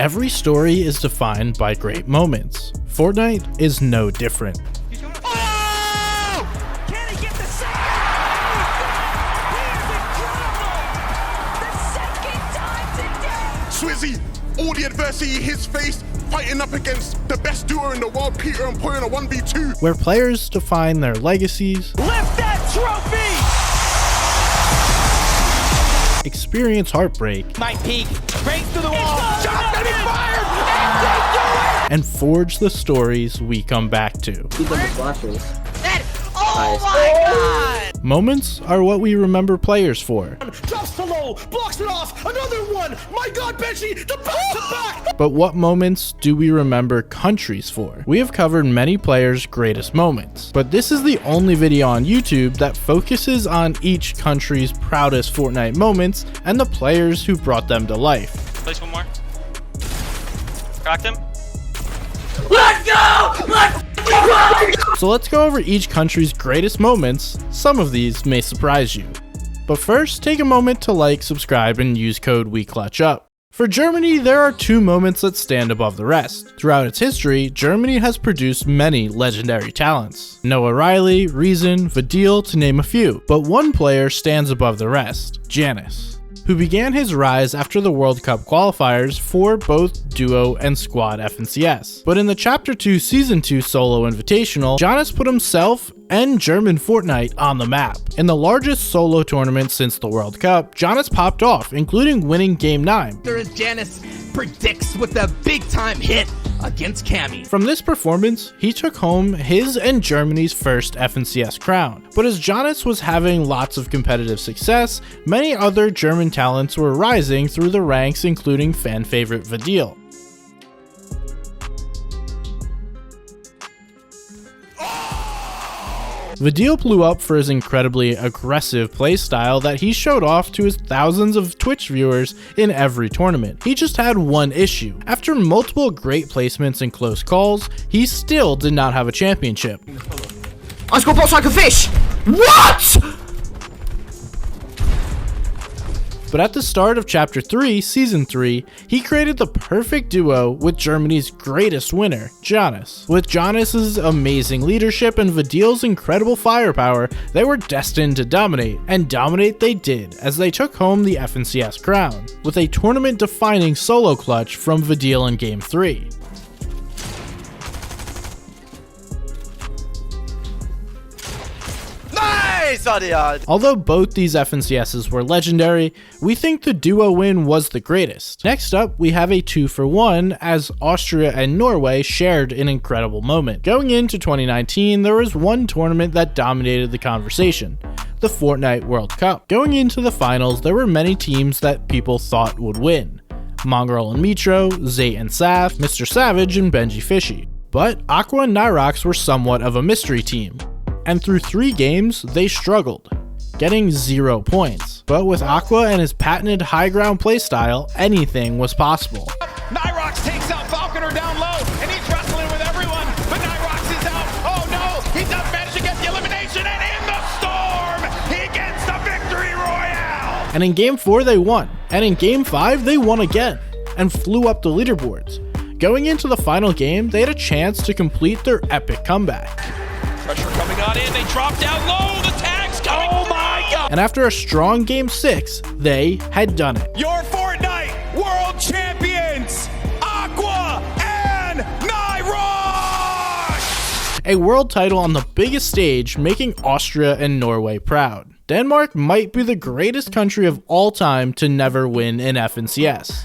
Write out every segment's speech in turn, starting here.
Every story is defined by great moments. Fortnite is no different. Oh! Can he get the second? He is incredible! The second time today! Swizzy, all the adversity he's faced, fighting up against the best duo in the world, Peter and Poy, in a 1v2. Where players define their legacies, Lift that trophy! experience heartbreak, Might peek, breaks through the wall, shot's gonna be fired, and they do it! and forge the stories we come back to. Keep them the flashes. Oh my god! Moments are what we remember players for. Drops to low, blocks it off, another one! My god, Benji, the back to back! But what moments do we remember countries for? We have covered many players' greatest moments, but this is the only video on YouTube that focuses on each country's proudest Fortnite moments and the players who brought them to life. Place one more. Cracked him. Let's go! Let's go! So let's go over each country's greatest moments. Some of these may surprise you. But first, take a moment to like, subscribe, and use code WeClutchUp. For Germany, there are two moments that stand above the rest. Throughout its history, Germany has produced many legendary talents. Noah Riley, Reason, Vidil, to name a few. But one player stands above the rest, Janus, who began his rise after the World Cup qualifiers for both Duo and Squad FNCS. But in the Chapter 2 Season 2 Solo Invitational, Janus put himself and German Fortnite on the map. In the largest solo tournament since the World Cup, Janus popped off, including winning Game 9. As Janus predicts with a big-time hit against Cammy. From this performance, he took home his and Germany's first FNCS crown. But as Janus was having lots of competitive success, many other German talents were rising through the ranks, including fan favorite Vidil. Vidil blew up for his incredibly aggressive playstyle that he showed off to his thousands of Twitch viewers in every tournament. He just had one issue. After multiple great placements and close calls, he still did not have a championship. I score box like a fish! What?! But at the start of Chapter 3, Season 3, he created the perfect duo with Germany's greatest winner, Janus. With Janus's amazing leadership and Vidil's incredible firepower, they were destined to dominate, and dominate they did, as they took home the FNCS crown, with a tournament-defining solo clutch from Vidil in Game 3. Although both these FNCSs were legendary, we think the duo win was the greatest. Next up, we have a 2-for-1 as Austria and Norway shared an incredible moment. Going into 2019, there was one tournament that dominated the conversation, the Fortnite World Cup. Going into the finals, there were many teams that people thought would win. Mongrel and Mitro, Zayt and Saf, Mr. Savage, and Benji Fishy. But Aqua and Nyrox were somewhat of a mystery team, and through 3 games, they struggled, getting 0 points. But with Aqua and his patented high ground playstyle, anything was possible. Nyrox takes out Falconer down low, and he's wrestling with everyone, but Nyrox is out. Oh no, he does manage to get the elimination, and in the storm, he gets the victory royale! And in Game 4, they won. And in Game 5, they won again, and flew up the leaderboards. Going into the final game, they had a chance to complete their epic comeback. Pressure coming on in, they drop down low, the tag's coming. Oh my god! And after a strong Game 6, they had done it. Your Fortnite World Champions, Aqua and Nyrox! A world title on the biggest stage, making Austria and Norway proud. Denmark might be the greatest country of all time to never win an FNCS.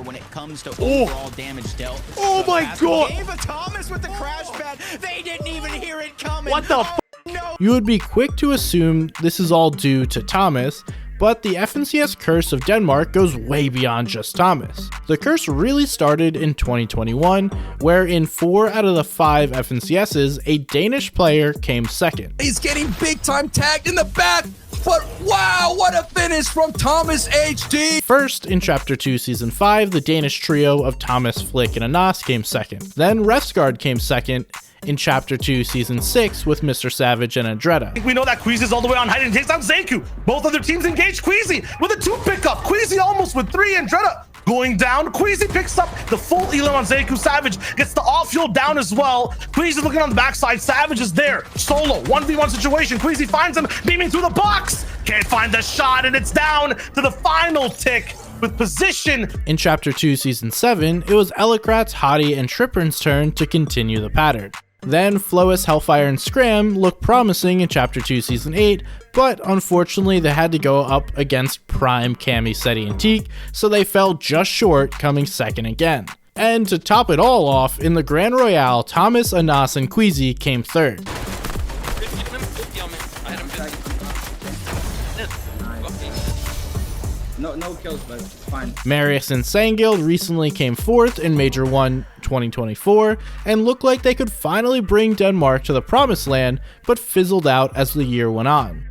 When it comes to overall damage dealt. Oh my god! Ava Thomas with the crash pad. They didn't even hear it coming. What the f? No. You would be quick to assume this is all due to Thomas, but the FNCS curse of Denmark goes way beyond just Thomas. The curse really started in 2021, where in 4 out of the 5 FNCSs, a Danish player came second. He's getting big-time tagged in the back, but wow, what a finish from Thomas HD! First, in Chapter 2 Season 5, the Danish trio of Thomas, Flick, and Anas came second. Then Refsgaard came second in Chapter 2 Season 6 with Mr. Savage and Andretta. We know that Queasy's all the way on height and takes down Zaku. Both other teams engaged Queasy with a 2 pickup. Queasy almost with 3, Andretta going down. Queasy picks up the full Elam on Zeku. Savage gets the off-fuel down as well. Queasy looking on the backside. Savage is there. Solo, 1v1 situation. Queasy finds him, beaming through the box. Can't find the shot, and it's down to the final tick with position. In Chapter 2, Season 7, it was Ellicrat's, Hottie, and Trippern's turn to continue the pattern. Then Flois, Hellfire, and Scram looked promising in Chapter 2, Season 8, but unfortunately they had to go up against Prime, Cammy, Seti, and Teak, so they fell just short, coming second again. And to top it all off, in the Grand Royale, Thomas, Anas, and Queasy came third. No kills, but it's fine. Marius and Sangild recently came fourth in Major 1 2024 and looked like they could finally bring Denmark to the promised land, but fizzled out as the year went on.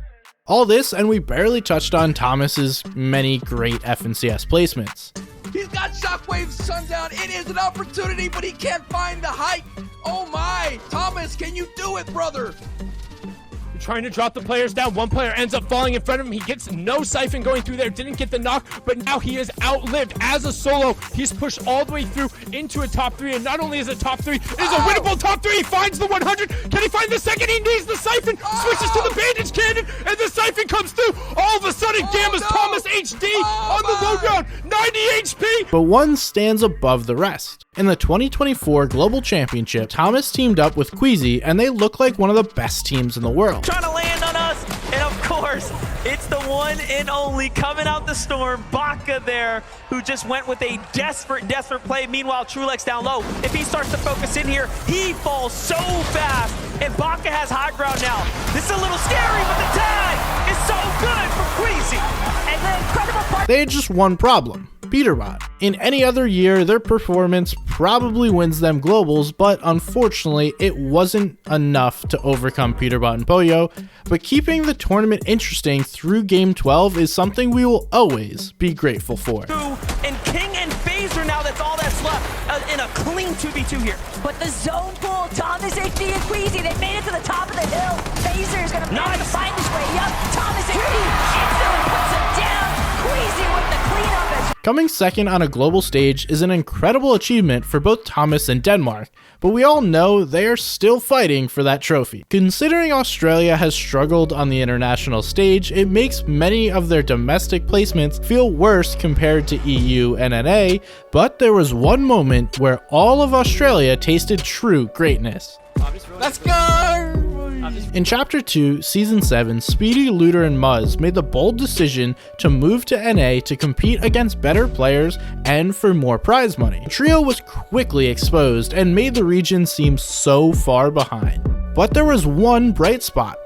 All this, and we barely touched on Thomas's many great FNCS placements. He's got Shockwave Sundown. It is an opportunity, but he can't find the height. Oh my, Thomas, can you do it, brother? Trying to drop the players down. One player ends up falling in front of him. He gets no siphon going through there. Didn't get the knock, but now he is outlived as a solo. He's pushed all the way through into a top 3, and not only is it top 3, it is a winnable top 3. He finds the 100. Can he find the second? He needs the siphon. Switches to the bandage cannon, and the siphon comes through. All of a sudden, Gamma's Thomas HD on the low ground, 90 HP. But one stands above the rest. In the 2024 Global Championship, Thomas teamed up with Queasy, and they look like one of the best teams in the world. Trying to land on us, and of course, it's the one and only coming out the storm, Baka there, who just went with a desperate play. Meanwhile, Trulex down low. If he starts to focus in here, he falls so fast, and Baka has high ground now. This is a little scary, but the tag is so good for Queasy. And the incredible part— they had just one problem: Peterbot. In any other year, their performance probably wins them globals, but unfortunately, it wasn't enough to overcome Peterbot and Boyo. But keeping the tournament interesting through Game 12 is something we will always be grateful for. And King and Phaser now, that's all that's left in a clean 2v2 here. But the zone pull, Thomas, HD, and Queasy, they made it to the top of the hill. Phaser is going to manage to find his way up. Thomas, HD, instantly puts him down. Queasy with the cleanup. Coming second on a global stage is an incredible achievement for both Thomas and Denmark, but we all know they are still fighting for that trophy. Considering Australia has struggled on the international stage, it makes many of their domestic placements feel worse compared to EU and NA, but there was one moment where all of Australia tasted true greatness. Let's go! In Chapter 2, Season 7, Speedy, Looter, and Muzz made the bold decision to move to NA to compete against better players and for more prize money. The trio was quickly exposed and made the region seem so far behind. But there was one bright spot: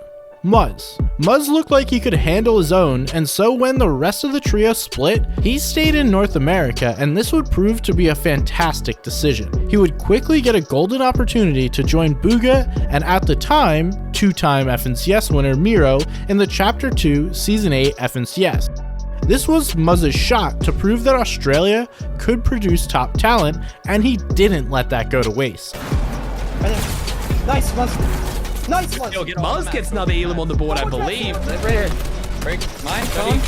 Muzz. Muzz looked like he could handle his own, and so when the rest of the trio split, he stayed in North America, and this would prove to be a fantastic decision. He would quickly get a golden opportunity to join Booga and, at the time, two-time FNCS winner Miro in the Chapter 2 Season 8 FNCS. This was Muzz's shot to prove that Australia could produce top talent, and he didn't let that go to waste. Nice, Muzz. Nice one. Muzz gets another Elam on the board, I believe. Right here. Break. Mine.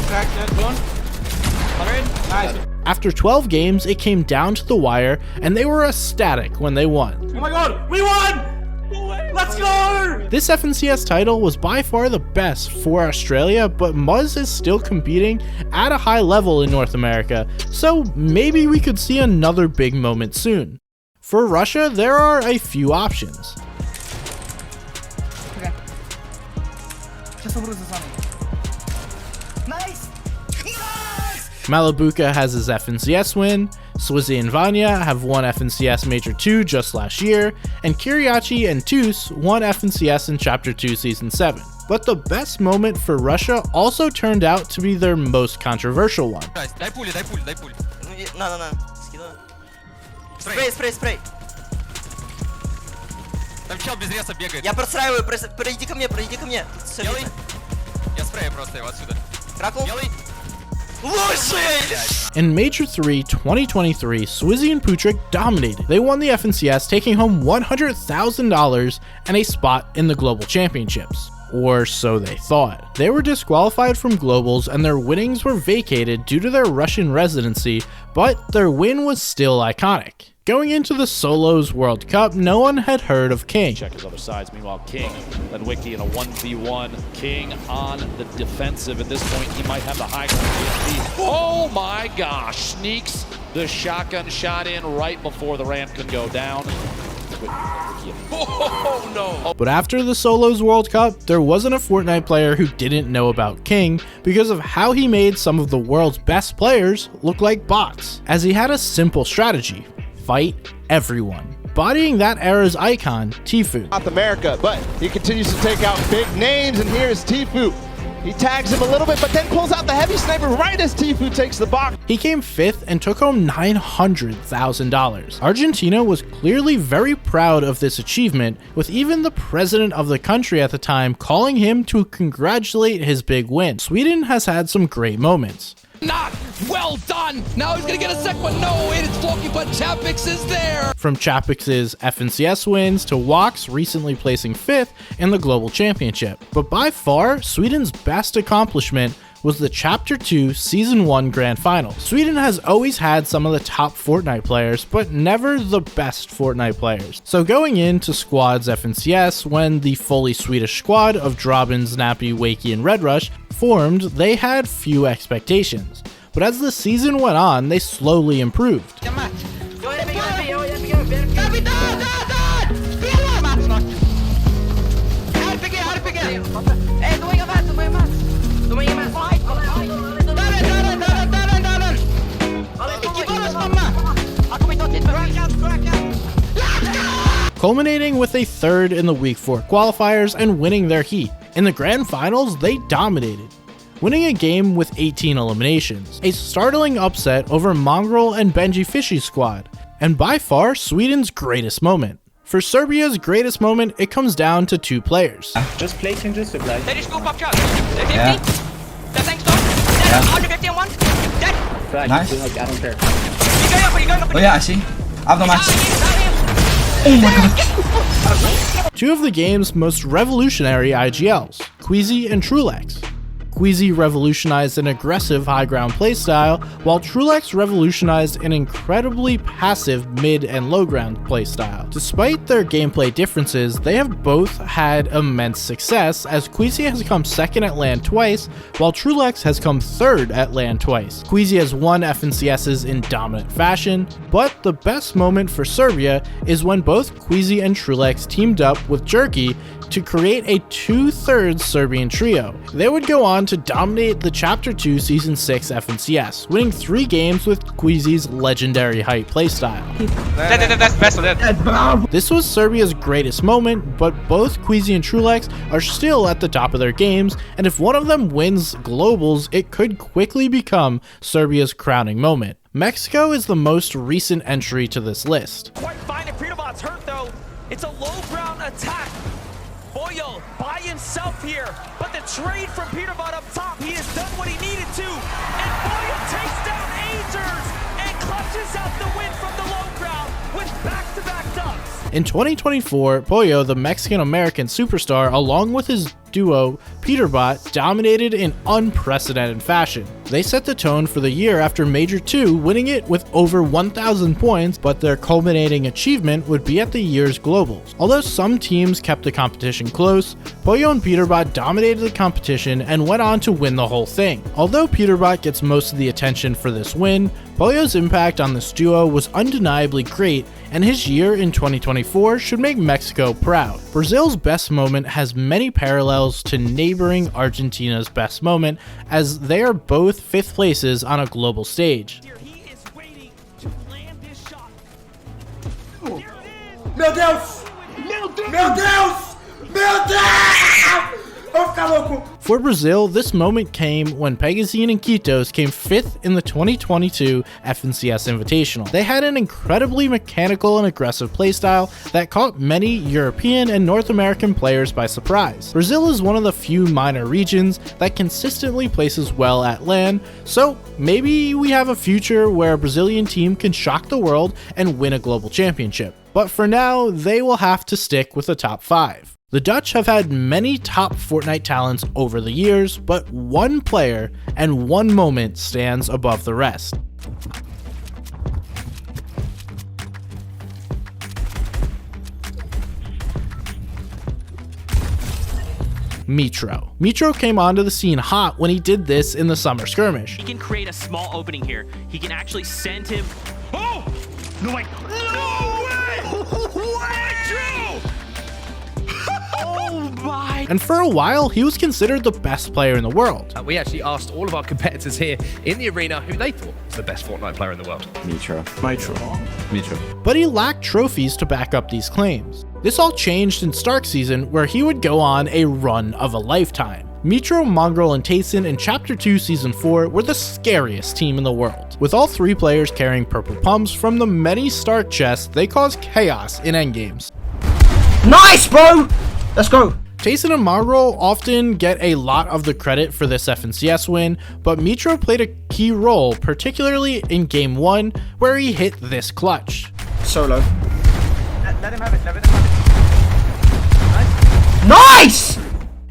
Crack that one. 100. Nice. After 12 games, it came down to the wire, and they were ecstatic when they won. Oh my god, we won! Let's go! This FNCS title was by far the best for Australia, but Muzz is still competing at a high level in North America, so maybe we could see another big moment soon. For Russia, there are a few options. Nice! Malabuka has his FNCS win, Swizzy and Vanya have won FNCS Major 2 just last year, and Kiriachi and Tus won FNCS in Chapter 2 Season 7. But the best moment for Russia also turned out to be their most controversial one. Дай пули. На. Спрей. Там чел без реса бегает. Я подстраиваю, пройди ко мне. Делай. Я спрею просто его отсюда. Кракнул. Делай. In Major 3 2023, Swizzy and Putrick dominated. They won the FNCS, taking home $100,000 and a spot in the Global Championships. or so they thought. They were disqualified from globals and their winnings were vacated due to their Russian residency, but their win was still iconic. Going into the Solos World Cup, no one had heard of King. Check his other sides. Meanwhile, King led Wiki in a 1v1. King on the defensive. At this point, he might have the high ground. Oh my gosh! Sneaks the shotgun shot in right before the ramp can go down. Oh no! But after the Solos World Cup, there wasn't a Fortnite player who didn't know about King because of how he made some of the world's best players look like bots, as he had a simple strategy: fight everyone. Bodying that era's icon, Tfue. South America, but he continues to take out big names, and here is Tfue. He tags him a little bit, but then pulls out the heavy sniper right as Tfue takes the box. He came 5th and took home $900,000. Argentina was clearly very proud of this achievement, with even the president of the country at the time calling him to congratulate his big win. Sweden has had some great moments. Knock! Well done! Now he's gonna get a second one. No, it is Floki, but Chapix is there! From Chapix's FNCS wins to Wox recently placing 5th in the Global Championship. But by far, Sweden's best accomplishment was the Chapter 2 Season 1 Grand Final. Sweden has always had some of the top Fortnite players, but never the best Fortnite players. So going into Squad's FNCS, when the fully Swedish squad of Drobin, Snappy, Wakey, and Red Rush formed, they had few expectations. But as the season went on, they slowly improved. Culminating with a 3rd in the Week 4 qualifiers and winning their heat. In the grand finals, they dominated, winning a game with 18 eliminations, a startling upset over Mongrel and Benji Fishy's squad, and by far Sweden's greatest moment. For Serbia's greatest moment, it comes down to 2 players. Just placing just supply. They just go pop shot. They're 50. Yeah. They're thanks to. They're 150 and 1. Dead. Nice. I don't care. Oh yeah, I see. I have no match. Oh my god. 2 of the game's most revolutionary IGLs, Queasy and Trulex. Queasy revolutionized an aggressive high ground playstyle, while Trulex revolutionized an incredibly passive mid and low ground playstyle. Despite their gameplay differences, they have both had immense success, as Queasy has come 2nd at LAN twice, while Trulex has come 3rd at LAN twice. Queasy has won FNCSs in dominant fashion, but the best moment for Serbia is when both Queasy and Trulex teamed up with Jerky to create a 2/3 Serbian trio. They would go on to dominate the Chapter 2 Season 6 FNCS, winning 3 games with Queasy's legendary height playstyle. This was Serbia's greatest moment, but both Queasy and Trulex are still at the top of their games, and if one of them wins globals, it could quickly become Serbia's crowning moment. Mexico is the most recent entry to this list. Quite fine if Peterbot's hurt though. It's a low ground attack. Boyo by himself here, but the trade from Peterbot up top, he has done what he needed to, and Boyo takes down Azers and clutches out the win from the low ground with back-to-back dubs. In 2024, Pollo, the Mexican-American superstar, along with his duo, Peterbot, dominated in unprecedented fashion. They set the tone for the year after Major 2, winning it with over 1,000 points, but their culminating achievement would be at the year's Globals. Although some teams kept the competition close, Pollo and Peterbot dominated the competition and went on to win the whole thing. Although Peterbot gets most of the attention for this win, Pollo's impact on this duo was undeniably great, and his year in 2024 should make Mexico proud. Brazil's best moment has many parallels to neighboring Argentina's best moment, as they are both 5th places on a global stage. Meu Deus! Meu Deus! Meu Deus! Vou ficar louco! For Brazil, this moment came when Pegasus and Quitos came 5th in the 2022 FNCS Invitational. They had an incredibly mechanical and aggressive playstyle that caught many European and North American players by surprise. Brazil is one of the few minor regions that consistently places well at LAN, so maybe we have a future where a Brazilian team can shock the world and win a global championship. But for now, they will have to stick with the top 5. The Dutch have had many top Fortnite talents over the years, but one player and one moment stands above the rest. Mitro. Mitro came onto the scene hot when he did this in the summer skirmish. He can create a small opening here. He can actually send him. Oh! No, wait. No way! Oh my! And for a while, he was considered the best player in the world. We actually asked all of our competitors here in the arena who they thought was the best Fortnite player in the world. Mitro. But he lacked trophies to back up these claims. This all changed in Stark season, where he would go on a run of a lifetime. Mitro, Mongrel, and Tayson in Chapter 2 Season 4 were the scariest team in the world, with all three players carrying purple pumps from the many Stark chests. They caused chaos in endgames. Nice, bro! Let's go. Tayson and Mongrel often get a lot of the credit for this FNCS win, but Mitro played a key role, particularly in Game 1, where he hit this clutch. Solo. Let him have it. Let him have it. Nice!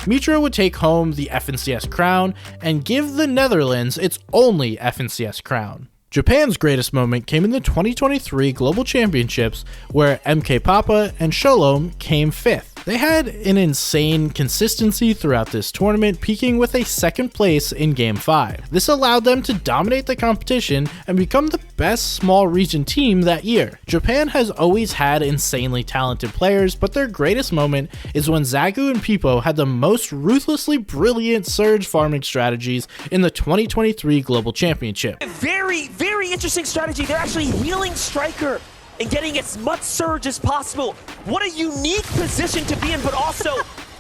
Mitro would take home the FNCS crown and give the Netherlands its only FNCS crown. Japan's greatest moment came in the 2023 Global Championships, where MK Papa and Sholom came 5th. They had an insane consistency throughout this tournament, peaking with a 2nd place in Game 5. This allowed them to dominate the competition and become the best small region team that year. Japan has always had insanely talented players, but their greatest moment is when Zagu and Pipo had the most ruthlessly brilliant surge farming strategies in the 2023 Global Championship. Very interesting strategy. They're actually healing Striker and getting as much surge as possible. What a unique position to be in, but also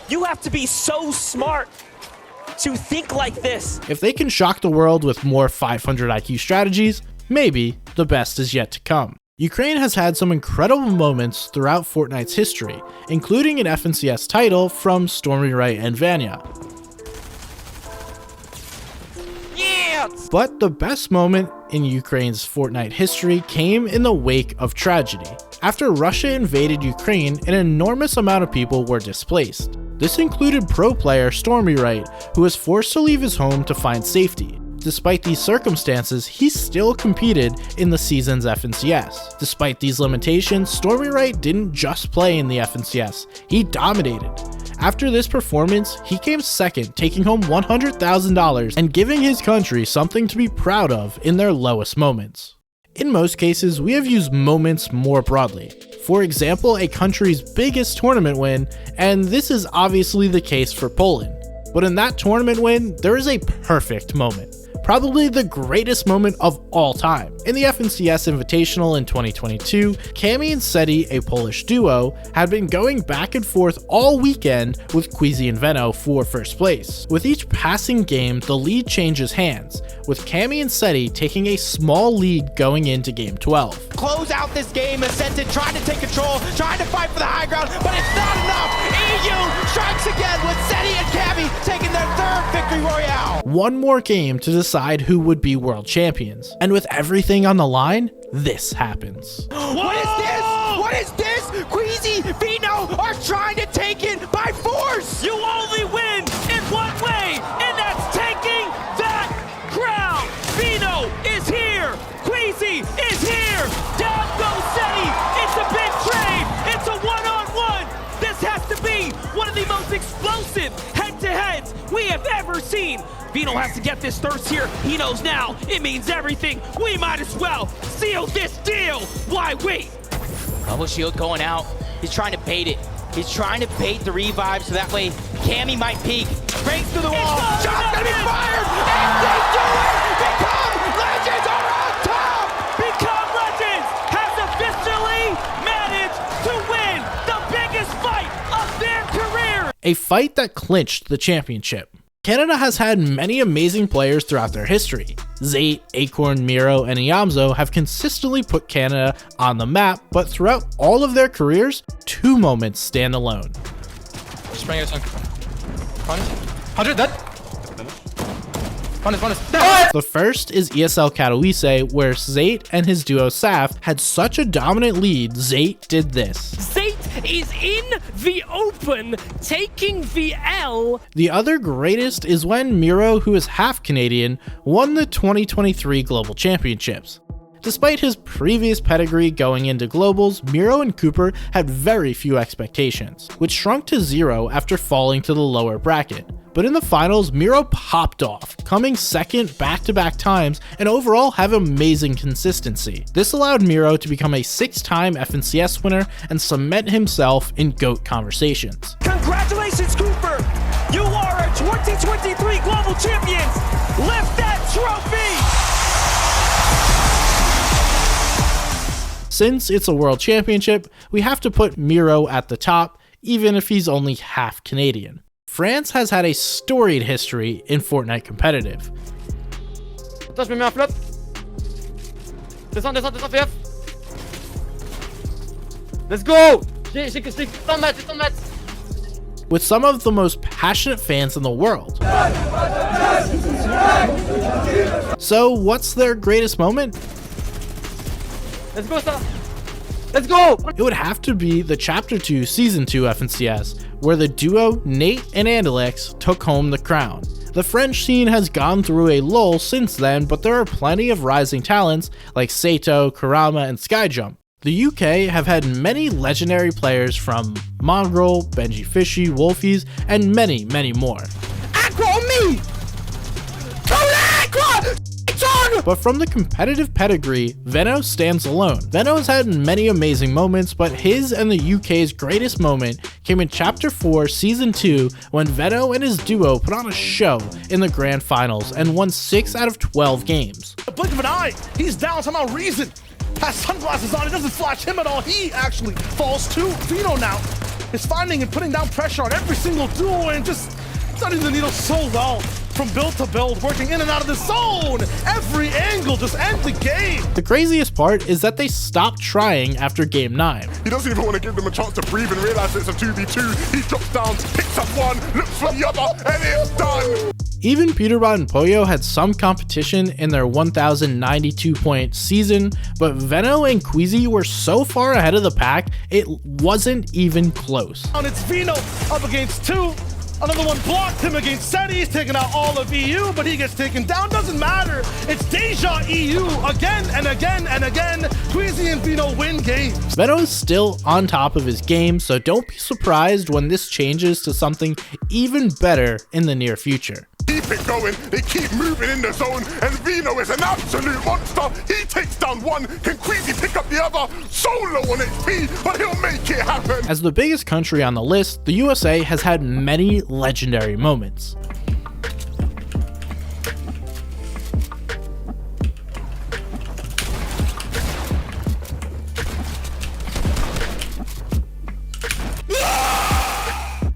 you have to be so smart to think like this. If they can shock the world with more 500 IQ strategies, maybe the best is yet to come. Ukraine has had some incredible moments throughout Fortnite's history, including an FNCS title from Stormy Wright and Vanya. But the best moment in Ukraine's Fortnite history came in the wake of tragedy. After Russia invaded Ukraine, an enormous amount of people were displaced. This included pro player Stormy Wright, who was forced to leave his home to find safety. Despite these circumstances, he still competed in the season's FNCS. Despite these limitations, Stormy Wright didn't just play in the FNCS, he dominated. After this performance, he came 2nd, taking home $100,000 and giving his country something to be proud of in their lowest moments. In most cases, we have used moments more broadly. For example, a country's biggest tournament win, and this is obviously the case for Poland. But in that tournament win, there is a perfect moment. Probably the greatest moment of all time. In the FNCS Invitational in 2022, Cami and Seti, a Polish duo, had been going back and forth all weekend with Queasy and Veno for first place. With each passing game, the lead changes hands, with Cami and Seti taking a small lead going into Game 12. Close out this game, Ascended trying to take control, trying to fight for the high ground, but it's not enough! EU strikes again with Seti and Cami taking their 3rd victory royale! One more game to decide who would be world champions. And with everything on the line, this happens. What is this? What is this? Queasy, Veno are trying to take it by force! You only win in one way, and that's taking that crown! Veno is here! Queasy is here! Down goes Seti! It's a big trade! It's a one-on-one! This has to be one of the most explosive head-to-heads we have ever seen! Veno has to get this thirst here. He knows now it means everything. We might as well seal this deal. Why wait? Double shield going out. He's trying to bait it. He's trying to bait the revive so that way Cammy might peek. Breaks through the wall. Shot's gonna be fired. And they do it. Become Legends are on top. Become Legends has officially managed to win the biggest fight of their career. A fight that clinched the championship. Canada has had many amazing players throughout their history. Zate, Acorn, Miro, and Iamzo have consistently put Canada on the map, but throughout all of their careers, 2 moments stand alone. Just bring it on. 100 dead. The first is ESL Katowice, where Zate and his duo Saf had such a dominant lead, Zate did this. Zate is in the open, taking the L. The other greatest is when Miro, who is half Canadian, won the 2023 Global Championships. Despite his previous pedigree going into Globals, Miro and Cooper had very few expectations, which shrunk to 0 after falling to the lower bracket. But in the finals, Miro popped off, coming second back-to-back times and overall have amazing consistency. This allowed Miro to become a 6-time FNCS winner and cement himself in GOAT conversations. Congratulations, Cooper! You are our 2023 Global Champions! Lift that trophy! Since it's a world championship, we have to put Miro at the top, even if he's only half Canadian. France has had a storied history in Fortnite competitive. Attends, je me mets un flop. Descends, VF. Let's go! J'ai 100 mètres, 100 mètres. With some of the most passionate fans in the world. So what's their greatest moment? Let's go, Star. Let's go! It would have to be the Chapter 2 Season 2 FNCS, where the duo Nate and Andalex took home the crown. The French scene has gone through a lull since then, but there are plenty of rising talents like Sato, Karama, and Skyjump. The UK have had many legendary players from Mongrel, Benji Fishy, Wolfies, and many, many more. Aqua on me! Aqua! But from the competitive pedigree, Veno stands alone. Veno has had many amazing moments, but his and the UK's greatest moment came in Chapter 4 Season 2 when Veno and his duo put on a show in the grand finals and won 6 out of 12 games. The blink of an eye, he's down somehow reason. Has sunglasses on, it doesn't flash him at all. He actually falls to Veno now. Is finding and putting down pressure on every single duo and just studying the needle so well. From build to build, working in and out of the zone. Every angle, just end the game. The craziest part is that they stopped trying after Game 9. He doesn't even want to give them a chance to breathe and realize it's a 2v2. He drops down, picks up one, looks for the other, and it's done. Even Peterbot and Poyo had some competition in their 1092 point season, but Veno and Queasy were so far ahead of the pack, it wasn't even close. And it's Veno up against 2. Another one blocked him against Seti. He's taking out all of EU, but he gets taken down. Doesn't matter. It's Deja EU again and again and again. Queasy and Veno win games. Veno is still on top of his game, so don't be surprised when this changes to something even better in the near future. Keep it going, they keep moving in the zone, and Veno is an absolute monster. He takes down one, can Queasy pick up the other? Solo on HP, but he'll make it happen. As the biggest country on the list, the USA has had many legendary moments.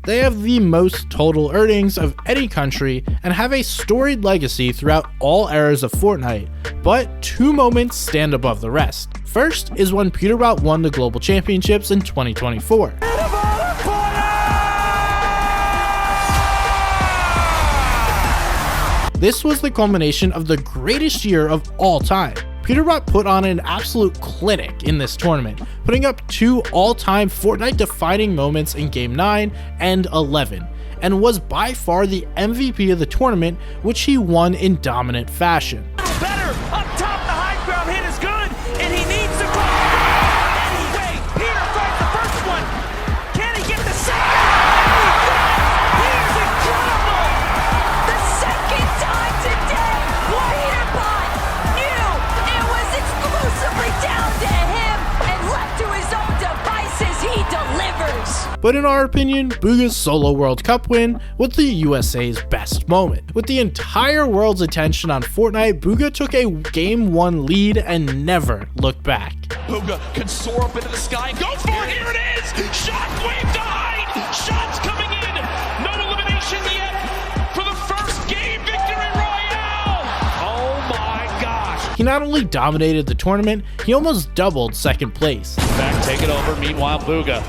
They have the most total earnings of any country and have a storied legacy throughout all eras of Fortnite, but 2 moments stand above the rest. First is when Peterbot won the Global Championships in 2024. This was the culmination of the greatest year of all time. Peterbot put on an absolute clinic in this tournament, putting up 2 all-time Fortnite-defining moments in Game 9 and 11, and was by far the MVP of the tournament, which he won in dominant fashion. Better up top, the high ground hit is good, and he needs to go. Anyway, Peter finds the first one. Can he get the second? He is incredible. The second time today, Peterbot knew it was exclusively down to him, and left to his own devices, he delivers. But in our opinion, Bugha's solo World Cup win was the USA's best moment. With the entire world's attention on Fortnite, Bugha took a Game 1 lead and never looked back. Bugha can soar up into the sky and go for it. Here it is. Shockwave died. Shots coming in. No elimination yet for the first game victory royale. Oh my gosh. He not only dominated the tournament, he almost doubled second place. Back, take it over. Meanwhile, Bugha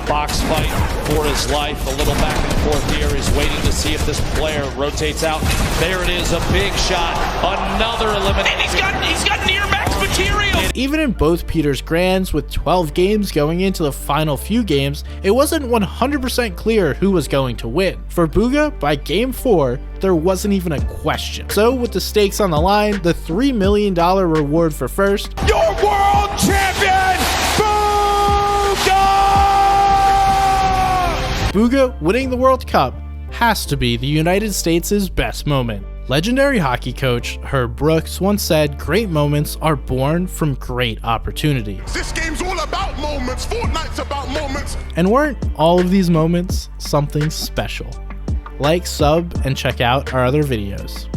Box fight for his life. A little back and forth here. He's waiting to see if this player rotates out. There it is, a big shot. Another elimination. And he's got near max material. Even in both Peter's grands, with 12 games going into the final few games, it wasn't 100% clear who was going to win. For Bugha, by game 4, there wasn't even a question. So with the stakes on the line, the $3 million reward for first, Your world champion, Bugha winning the World Cup has to be the United States' best moment. Legendary hockey coach Herb Brooks once said, "Great moments are born from great opportunity." This game's all about moments. Fortnite's about moments. And weren't all of these moments something special? Like, sub, and check out our other videos.